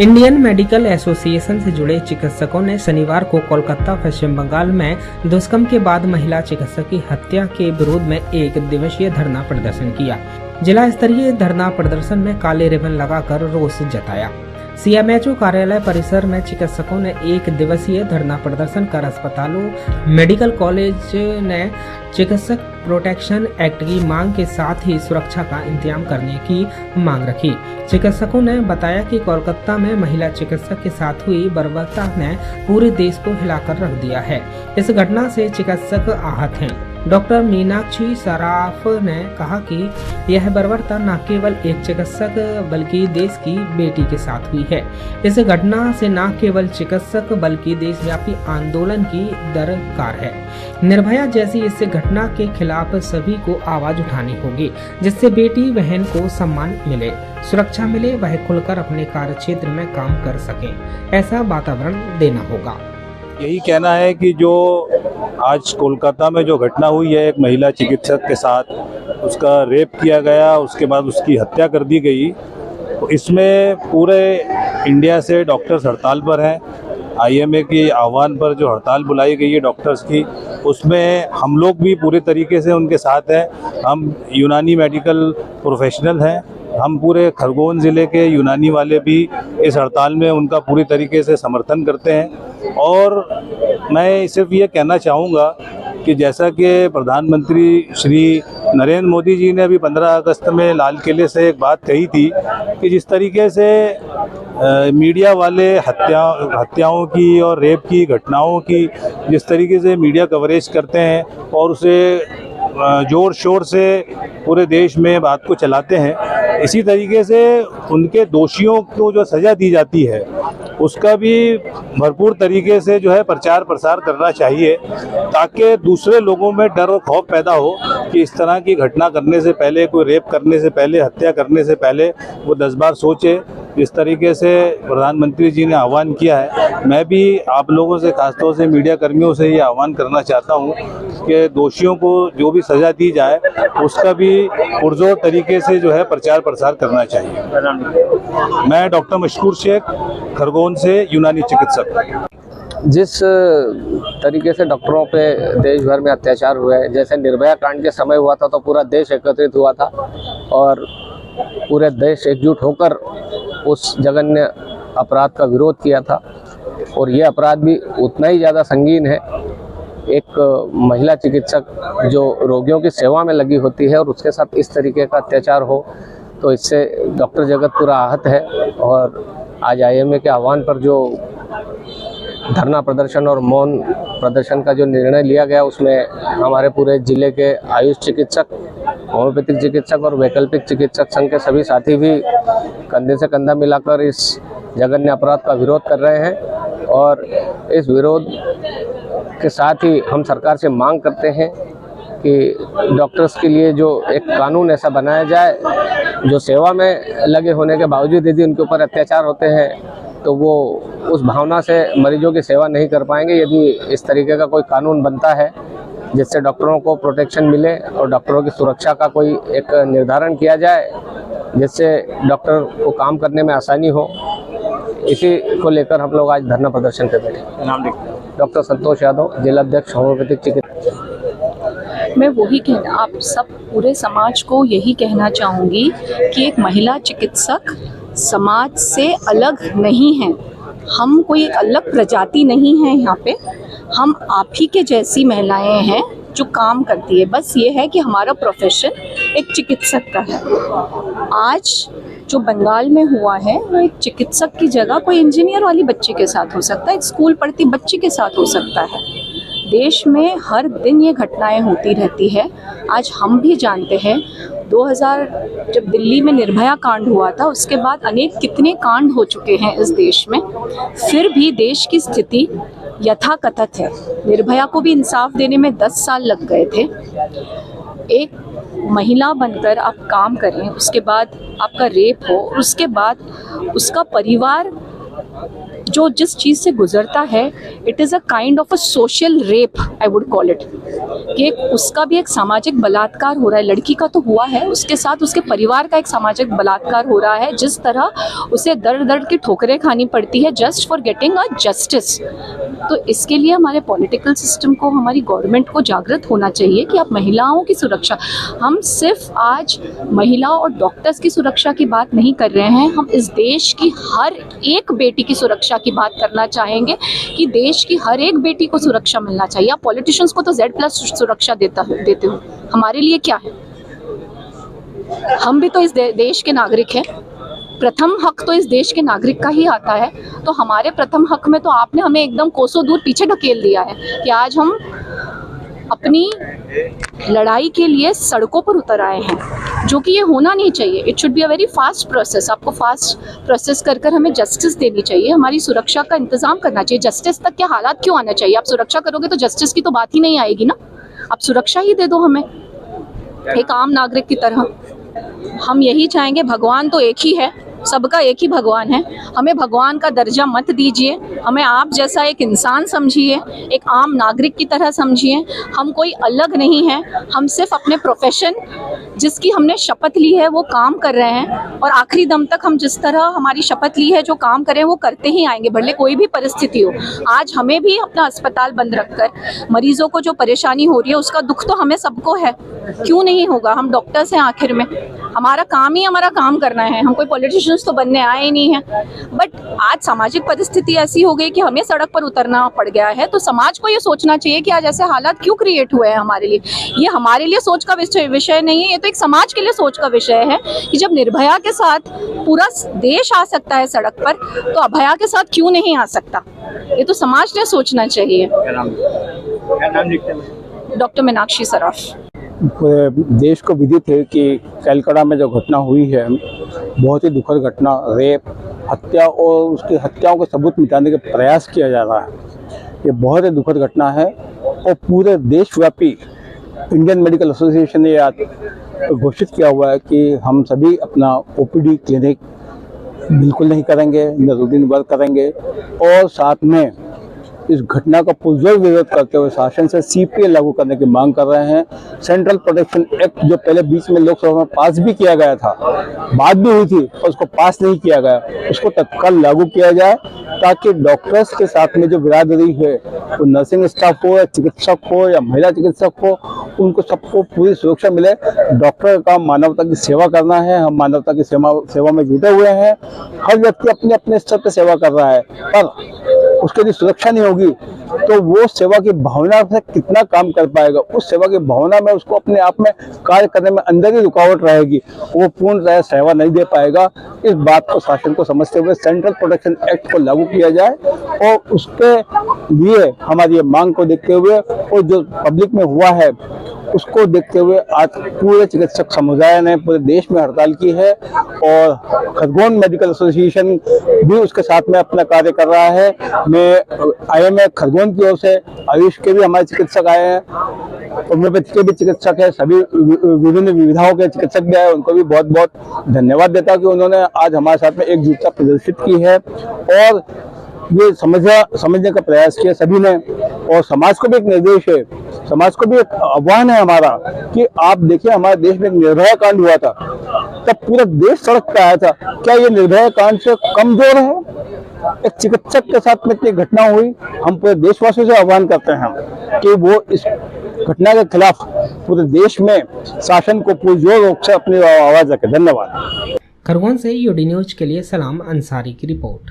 Indian medical association से जुड़े चिकित्सकों ने शनिवार को कोलकाता पश्चिम बंगाल में दुष्कर्म के बाद महिला चिकित्सक की हत्या के विरोध में एक दिवसीय धरना प्रदर्शन किया। जिला स्तरीय धरना प्रदर्शन में काले रिबन लगाकर रोष जताया। सीएमएचओ कार्यालय परिसर में चिकित्सकों ने एक दिवसीय धरना प्रदर्शन कर अस्पतालों, मेडिकल कॉलेज ने चिकित्सक प्रोटेक्शन एक्ट की मांग के साथ ही सुरक्षा का इंतजाम करने की मांग रखी। चिकित्सकों ने बताया कि कोलकाता में महिला चिकित्सक के साथ हुई बर्बरता ने पूरे देश को हिलाकर रख दिया है। इस घटना से चिकित्सक आहत हैं। डॉक्टर मीनाक्षी सराफ ने कहा कि यह बर्बरता न केवल एक चिकित्सक बल्कि देश की बेटी के साथ हुई है। इस घटना से न केवल चिकित्सक बल्कि देशव्यापी आंदोलन की दरकार है। निर्भया जैसी इस घटना के खिलाफ सभी को आवाज उठानी होगी, जिससे बेटी बहन को सम्मान मिले, सुरक्षा मिले, वह खुलकर अपने कार्य क्षेत्र में काम कर सके, ऐसा वातावरण देना होगा। यही कहना है कि जो आज कोलकाता में जो घटना हुई है, एक महिला चिकित्सक के साथ उसका रेप किया गया, उसके बाद उसकी हत्या कर दी गई, तो इसमें पूरे इंडिया से डॉक्टर्स हड़ताल पर हैं। आईएमए के आह्वान पर जो हड़ताल बुलाई गई है डॉक्टर्स की, उसमें हम लोग भी पूरे तरीके से उनके साथ हैं। हम यूनानी मेडिकल प्रोफेशनल हैं, हम पूरे खरगोन ज़िले के यूनानी वाले भी इस हड़ताल में उनका पूरी तरीके से समर्थन करते हैं। और मैं सिर्फ ये कहना चाहूँगा कि जैसा कि प्रधानमंत्री श्री नरेंद्र मोदी जी ने अभी 15 अगस्त में लाल किले से एक बात कही थी कि जिस तरीके से मीडिया वाले हत्याओं की और रेप की घटनाओं की जिस तरीके से मीडिया कवरेज करते हैं और उसे ज़ोर शोर से पूरे देश में बात को चलाते हैं, इसी तरीके से उनके दोषियों को जो सज़ा दी जाती है उसका भी भरपूर तरीके से जो है प्रचार प्रसार करना चाहिए, ताकि दूसरे लोगों में डर और खौफ पैदा हो कि इस तरह की घटना करने से पहले, कोई रेप करने से पहले, हत्या करने से पहले वो 10 बार सोचे। जिस तरीके से प्रधानमंत्री जी ने आह्वान किया है, मैं भी आप लोगों से, खासतौर से मीडिया कर्मियों से ये आह्वान करना चाहता हूँ कि दोषियों को जो भी सज़ा दी जाए उसका भी पुरजोर तरीके से जो है प्रचार प्रसार करना चाहिए। मैं डॉक्टर मशकूर शेख, खरगोन से यूनानी चिकित्सक। जिस तरीके से डॉक्टरों पे देश भर में अत्याचार हुए हैं, जैसे निर्भया कांड के समय हुआ था तो पूरा देश एकत्रित हुआ था और पूरे देश एकजुट होकर उस जघन्य अपराध का विरोध किया था। और ये अपराध भी उतना ही ज़्यादा संगीन है। एक महिला चिकित्सक जो रोगियों की सेवा में लगी होती है और उसके साथ इस तरीके का अत्याचार हो, तो इससे डॉक्टर जगत पूरा आहत है। और आज आईएमए के आह्वान पर जो धरना प्रदर्शन और मौन प्रदर्शन का जो निर्णय लिया गया, उसमें हमारे पूरे जिले के आयुष चिकित्सक, होम्योपैथिक चिकित्सक और वैकल्पिक चिकित्सक संघ के सभी साथी भी कंधे से कंधा मिलाकर इस जघन्य अपराध का विरोध कर रहे हैं। और इस विरोध के साथ ही हम सरकार से मांग करते हैं कि डॉक्टर्स के लिए जो एक कानून ऐसा बनाया जाए, जो सेवा में लगे होने के बावजूद यदि उनके ऊपर अत्याचार होते हैं तो वो उस भावना से मरीजों की सेवा नहीं कर पाएंगे। यदि इस तरीके का कोई कानून बनता है जिससे डॉक्टरों को प्रोटेक्शन मिले और डॉक्टरों की सुरक्षा का कोई एक निर्धारण किया जाए, जिससे डॉक्टर को काम करने में आसानी हो, इसी को लेकर हम लोग आज धरना प्रदर्शन पे बैठे। नाम लिखते हैं। डॉक्टर संतोष यादव, जिलाध्यक्ष होम्योपैथिक चिकित्सक। मैं वही कहना, आप सब पूरे समाज को यही कहना चाहूँगी कि एक महिला चिकित्सक समाज से अलग नहीं है। हम कोई अलग प्रजाति नहीं है यहाँ पे, हम आप ही के जैसी महिलाएं हैं जो काम करती है। बस ये है कि हमारा प्रोफेशन एक चिकित्सक का है। आज जो बंगाल में हुआ है वो एक चिकित्सक की जगह कोई इंजीनियर वाली बच्ची के साथ हो सकता है, एक स्कूल पढ़ती बच्ची के साथ हो सकता है। देश में हर दिन ये घटनाएं होती रहती है। आज हम भी जानते हैं 2000 जब दिल्ली में निर्भया कांड हुआ था, उसके बाद अनेक कितने कांड हो चुके हैं इस देश में, फिर भी देश की स्थिति यथाकथित है। निर्भया को भी इंसाफ देने में 10 साल लग गए थे। एक महिला बनकर आप काम करें, उसके बाद आपका रेप हो, उसके बाद उसका परिवार जो जिस चीज़ से गुजरता है, it is a kind of a social rape, I would call it, कि उसका भी एक सामाजिक बलात्कार हो रहा है। लड़की का तो हुआ है, उसके साथ उसके परिवार का एक सामाजिक बलात्कार हो रहा है, जिस तरह उसे दर्द दर्द की ठोकरें खानी पड़ती है just for getting a justice. तो इसके लिए हमारे पॉलिटिकल सिस्टम को, हमारी गवर्नमेंट को जागृत होना चाहिए कि आप महिलाओं की सुरक्षा, हम सिर्फ आज महिला और डॉक्टर्स की सुरक्षा की बात नहीं कर रहे हैं, हम इस देश की हर एक बेटी की सुरक्षा की बात करना चाहेंगे कि देश की हर एक बेटी को सुरक्षा मिलना चाहिए। आप पॉलिटिशियंस को तो Z+ सुरक्षा देते हो, हमारे लिए क्या है? हम भी तो इस देश के नागरिक हैं, प्रथम हक तो इस देश के नागरिक का ही आता है। तो हमारे प्रथम हक में तो आपने हमें एकदम कोसों दूर पीछे ढकेल दिया है कि आज हम अपनी लड़ाई के लिए सड़कों पर उतर आए हैं, जो कि ये होना नहीं चाहिए। It should be a very fast process. आपको फास्ट प्रोसेस कर कर हमें जस्टिस देनी चाहिए, हमारी सुरक्षा का इंतजाम करना चाहिए। जस्टिस तक क्या हालात क्यों आना चाहिए? आप सुरक्षा करोगे तो जस्टिस की तो बात ही नहीं आएगी ना। आप सुरक्षा ही दे दो हमें एक आम नागरिक की तरह। हम यही चाहेंगे, भगवान तो एक ही है, सबका एक ही भगवान है, हमें भगवान का दर्जा मत दीजिए, हमें आप जैसा एक इंसान समझिए, एक आम नागरिक की तरह समझिए। हम कोई अलग नहीं हैं, हम सिर्फ अपने प्रोफेशन जिसकी हमने शपथ ली है वो काम कर रहे हैं, और आखिरी दम तक हम जिस तरह हमारी शपथ ली है जो काम करें वो करते ही आएंगे, भले कोई भी परिस्थिति हो। आज हमें भी अपना अस्पताल बंद रखकर मरीजों को जो परेशानी हो रही है उसका दुख तो हमें सबको है, क्यों नहीं होगा? हम डॉक्टर्स हैं, आखिर में हमारा काम ही हमारा काम करना है, हम कोई पॉलिटिशियंस तो बनने आए ही नहीं हैं। बट आज सामाजिक परिस्थिति ऐसी हो गई कि हमें सड़क पर उतरना पड़ गया है, तो समाज को ये सोचना चाहिए कि आज ऐसे हालात क्यों क्रिएट हुए हैं हमारे लिए। ये हमारे लिए सोच का विषय नहीं है, ये तो एक समाज के लिए सोच का विषय है कि जब निर्भया के साथ पूरा देश आ सकता है सड़क पर, तो अभया के साथ क्यों नहीं आ सकता? ये तो समाज ने सोचना चाहिए। डॉक्टर मीनाक्षी सराफ। पूरे देश को विदित है कि कलकत्ता में जो घटना हुई है बहुत ही दुखद घटना, रेप, हत्या और उसकी हत्याओं के सबूत मिटाने का प्रयास किया जा रहा है। ये बहुत ही दुखद घटना है और पूरे देशव्यापी इंडियन मेडिकल एसोसिएशन ने आज घोषित किया हुआ है कि हम सभी अपना OPD क्लिनिक बिल्कुल नहीं करेंगे, न रूटीन वर्क करेंगे, और साथ में इस घटना का पुरजोर विरोध करते हुए शासन से CPA लागू करने की मांग कर रहे हैं। सेंट्रल प्रोटेक्शन एक्ट जो पहले बीच में लोकसभा में पास भी किया गया था, बात भी हुई थी, पर उसको पास नहीं किया गया, उसको तत्काल लागू किया जाए ताकि डॉक्टर्स के साथ में जो बिरादरी है, वो नर्सिंग स्टाफ हो या चिकित्सक हो या महिला चिकित्सक हो, उनको सबको पूरी सुरक्षा मिले। डॉक्टर का काम मानवता की सेवा करना है, हम मानवता की सेवा में जुटे हुए हैं। हर व्यक्ति अपने अपने स्तर पर सेवा कर रहा है, पर उसके लिए सुरक्षा नहीं होगी तो वो सेवा की भावना से कितना काम कर पाएगा? उस सेवा की भावना में उसको अपने आप में कार्य करने में अंदर ही रुकावट रहेगी, वो पूर्णतः सेवा नहीं दे पाएगा। इस बात को शासन को समझते हुए सेंट्रल प्रोटेक्शन एक्ट को लागू किया जाए, और उसके लिए हमारी ये मांग को देखते हुए और जो पब्लिक में हुआ है उसको देखते हुए आज पूरे चिकित्सक समुदाय ने पूरे देश में हड़ताल की है, और खरगोन मेडिकल एसोसिएशन भी उसके साथ में अपना कार्य कर रहा है। मैं IMA खरगोन की ओर से, आयुष के भी हमारे चिकित्सक आए हैं, होम्योपैथी के भी चिकित्सक है, सभी विभिन्न विविधाओं के चिकित्सक भी आए, उनको भी बहुत बहुत धन्यवाद देता कि उन्होंने आज हमारे साथ में एकजुटता प्रदर्शित की है और ये समझने का प्रयास किया सभी ने। और समाज को भी एक निर्देश है, समाज को भी एक आह्वान है हमारा कि आप देखिए, हमारे देश में एक निर्भया कांड हुआ था, तब पूरा देश सड़क पे आया था। क्या ये निर्भया कांड से कमजोर है? एक चिकित्सक के साथ में इतनी घटना हुई, हम पूरे देशवासियों से आह्वान करते हैं कि वो इस घटना के खिलाफ पूरे देश में शासन को पुरजोर से अपनी आवाज रखे। धन्यवाद। खरगोन से UD न्यूज के लिए सलाम अंसारी की रिपोर्ट।